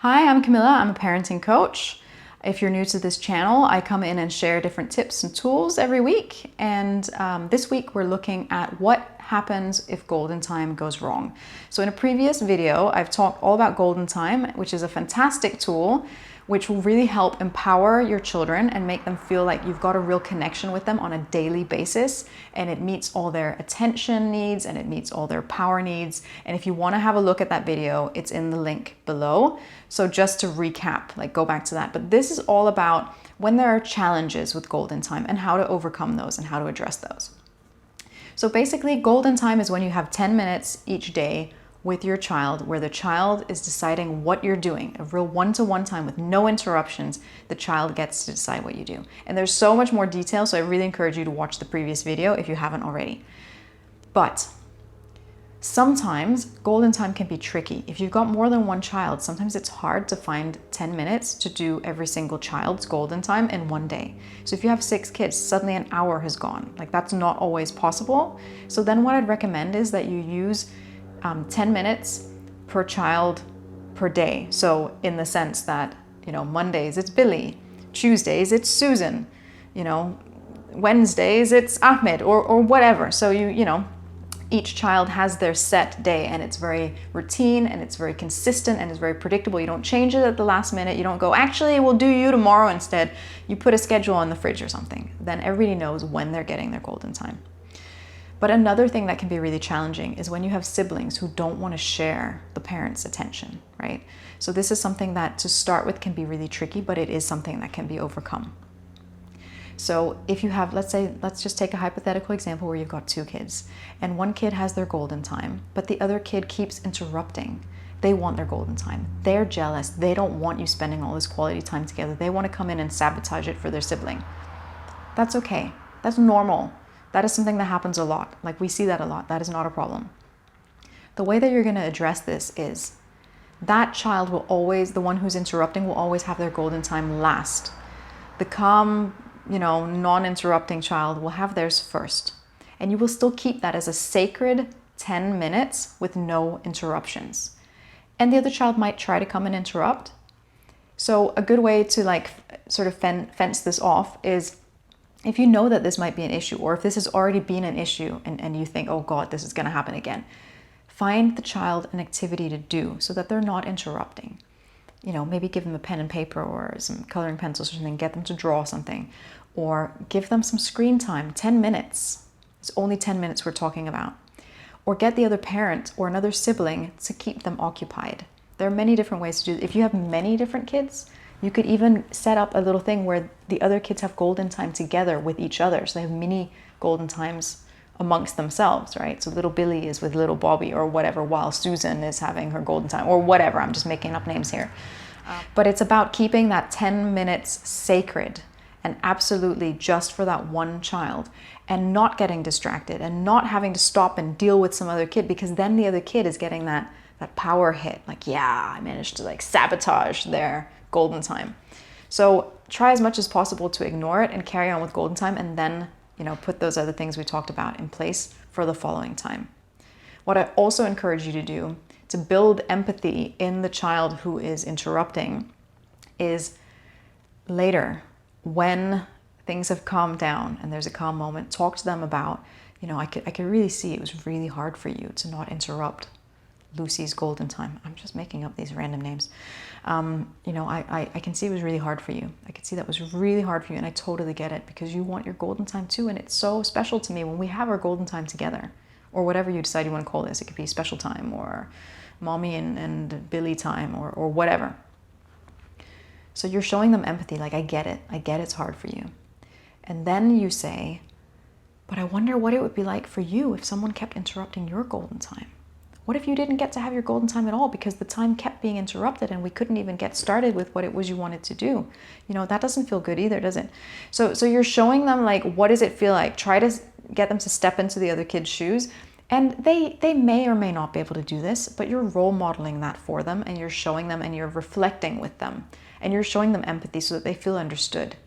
Hi, I'm Camilla. I'm a parenting coach. If you're new to this channel, I come in and share different tips and tools every week. And this week we're looking at what happens if golden time goes wrong. So in a previous video, I've talked all about golden time, which is a fantastic tool which will really help empower your children and make them feel like you've got a real connection with them on a daily basis, and it meets all their attention needs and it meets all their power needs. And if you want to have a look at that video, it's in the link below. So just to recap, go back to that. But this is all about when there are challenges with golden time and how to overcome those and how to address those. So basically, golden time is when you have 10 minutes each day with your child, where the child is deciding what you're doing, a real one-to-one time with no interruptions. The child gets to decide what you do. And there's so much more detail, so I really encourage you to watch the previous video if you haven't already. But sometimes golden time can be tricky. If you've got more than one child, sometimes it's hard to find 10 minutes to do every single child's golden time in one day. So if you have 6 kids, suddenly an hour has gone. That's not always possible. So then what I'd recommend is that you use 10 minutes per child per day. So in the sense that, Mondays it's Billy, Tuesdays it's Susan, Wednesdays it's Ahmed or whatever. So each child has their set day, and it's very routine and it's very consistent and it's very predictable. You don't change it at the last minute. You don't go, actually, we'll do you tomorrow instead. You put a schedule on the fridge or something. Then everybody knows when they're getting their golden time. But another thing that can be really challenging is when you have siblings who don't want to share the parent's attention, right? So this is something that to start with can be really tricky, but it is something that can be overcome. So if you have, let's just take a hypothetical example where you've got 2 kids and one kid has their golden time, but the other kid keeps interrupting. They want their golden time. They're jealous. They don't want you spending all this quality time together. They want to come in and sabotage it for their sibling. That's okay. That's normal. That is something that happens a lot. We see that a lot. That is not a problem. The way that you're going to address this is that child will always, the one who's interrupting will always have their golden time last. The calm, non-interrupting child will have theirs first. And you will still keep that as a sacred 10 minutes with no interruptions. And the other child might try to come and interrupt. So a good way to sort of fence this off is, if you know that this might be an issue, or if this has already been an issue and you think, oh God, this is going to happen again, find the child an activity to do so that they're not interrupting. Maybe give them a pen and paper or some coloring pencils or something, get them to draw something, or give them some screen time, 10 minutes. It's only 10 minutes we're talking about. Or get the other parent or another sibling to keep them occupied. There are many different ways to do it. If you have many different kids, you could even set up a little thing where the other kids have golden time together with each other. So they have mini golden times amongst themselves, right? So little Billy is with little Bobby or whatever, while Susan is having her golden time or whatever. I'm just making up names here. But it's about keeping that 10 minutes sacred and absolutely just for that one child, and not getting distracted and not having to stop and deal with some other kid, because then the other kid is getting that power hit. I managed to sabotage their golden time. So try as much as possible to ignore it and carry on with golden time, and then put those other things we talked about in place for the following time. What I also encourage you to do to build empathy in the child who is interrupting is later, when things have calmed down and there's a calm moment, talk to them about, I could really see it was really hard for you to not interrupt Lucy's golden time. I'm just making up these random names. I can see it was really hard for you. I could see that was really hard for you, and I totally get it, because you want your golden time too, and it's so special to me when we have our golden time together, or whatever you decide you want to call this. It could be special time, or mommy and Billy time, or whatever. So you're showing them empathy, I get it. I get it's hard for you. And then you say, but I wonder what it would be like for you if someone kept interrupting your golden time. What if you didn't get to have your golden time at all because the time kept being interrupted and we couldn't even get started with what it was you wanted to do? That doesn't feel good either, does it? So you're showing them what does it feel like? Try to get them to step into the other kid's shoes. And they may or may not be able to do this, but you're role modeling that for them, and you're showing them and you're reflecting with them, and you're showing them empathy so that they feel understood.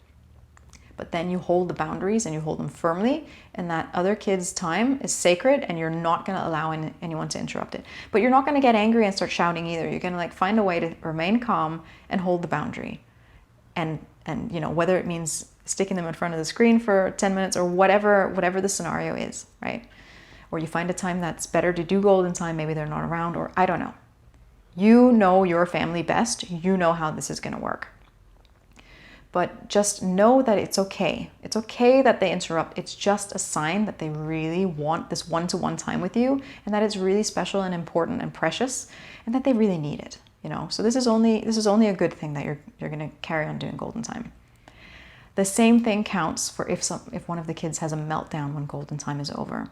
But then you hold the boundaries and you hold them firmly, and that other kid's time is sacred and you're not going to allow anyone to interrupt it. But you're not going to get angry and start shouting either. You're going to like find a way to remain calm and hold the boundary. And you know, whether it means sticking them in front of the screen for 10 minutes or whatever the scenario is, right? Or you find a time that's better to do golden time, maybe they're not around, or I don't know. You know your family best. You know how this is going to work. But just know that it's okay. It's okay that they interrupt. It's just a sign that they really want this one-to-one time with you, and that it's really special and important and precious, and that they really need it. You know, so this is only a good thing that you're going to carry on doing golden time. The same thing counts for if one of the kids has a meltdown when golden time is over.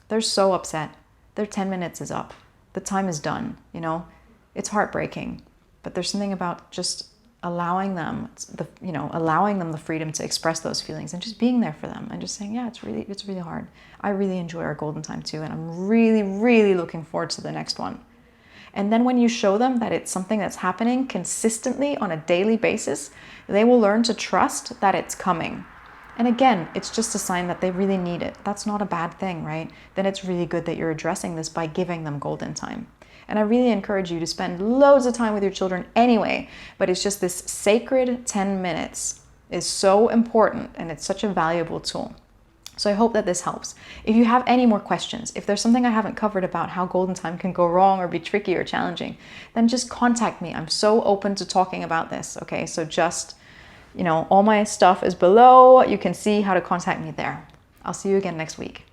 They're so upset. Their 10 minutes is up. The time is done. You know, it's heartbreaking, but there's something about just allowing them the freedom to express those feelings and just being there for them and just saying, yeah, it's really hard. I really enjoy our golden time too, and I'm really, really looking forward to the next one. And then when you show them that it's something that's happening consistently on a daily basis, they will learn to trust that it's coming. And again, it's just a sign that they really need it. That's not a bad thing, right? Then it's really good that you're addressing this by giving them golden time. And I really encourage you to spend loads of time with your children anyway, but it's just this sacred 10 minutes is so important, and it's such a valuable tool. So I hope that this helps. If you have any more questions, if there's something I haven't covered about how golden time can go wrong or be tricky or challenging, then just contact me. I'm so open to talking about this, okay? So just, you know, all my stuff is below. You can see how to contact me there. I'll see you again next week.